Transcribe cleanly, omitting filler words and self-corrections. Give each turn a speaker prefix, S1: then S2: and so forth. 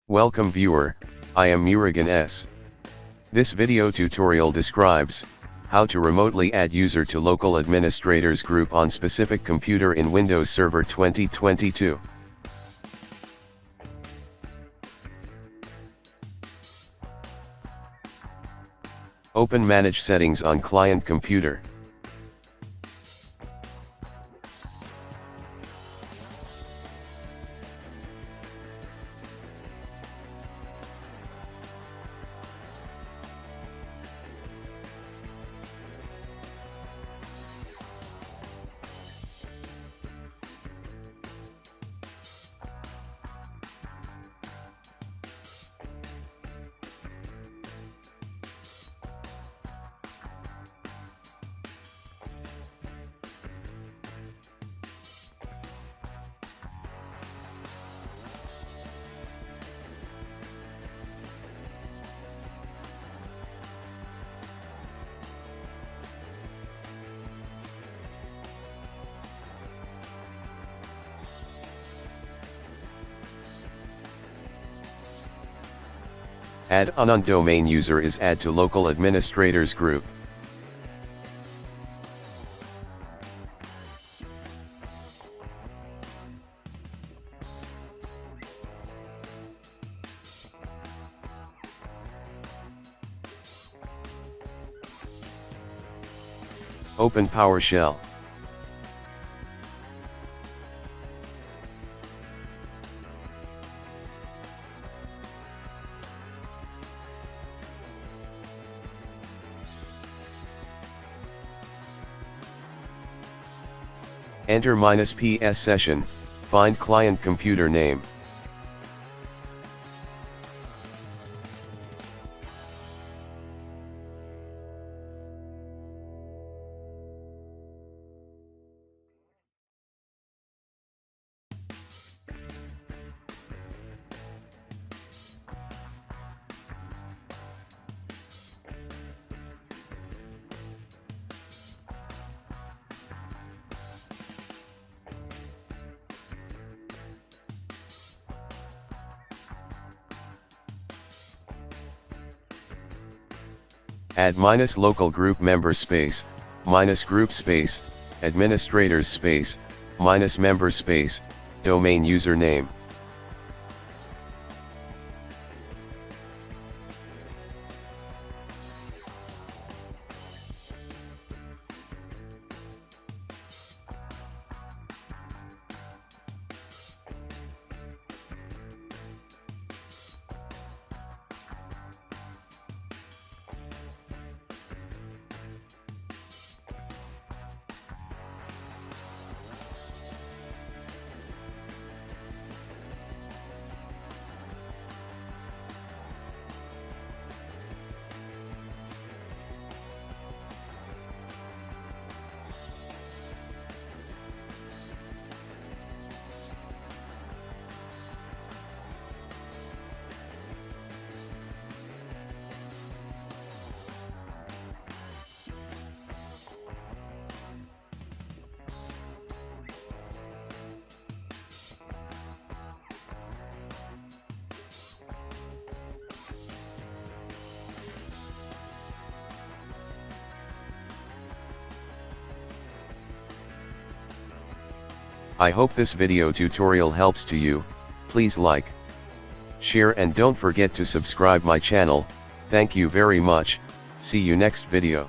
S1: Welcome viewer, I am Murugan S. This video tutorial describes how to remotely add user to local administrators group on specific computer in Windows Server 2022. Open Manage Settings on client computer. Add unknown domain user is add to local administrators group. Open PowerShell. Enter -ps session, find client computer name. Add -local group member space, -group space, administrators space, -member space, domain username. I hope this video tutorial helps to you. Please like, share and don't forget to subscribe my channel. Thank you very much. See you next video.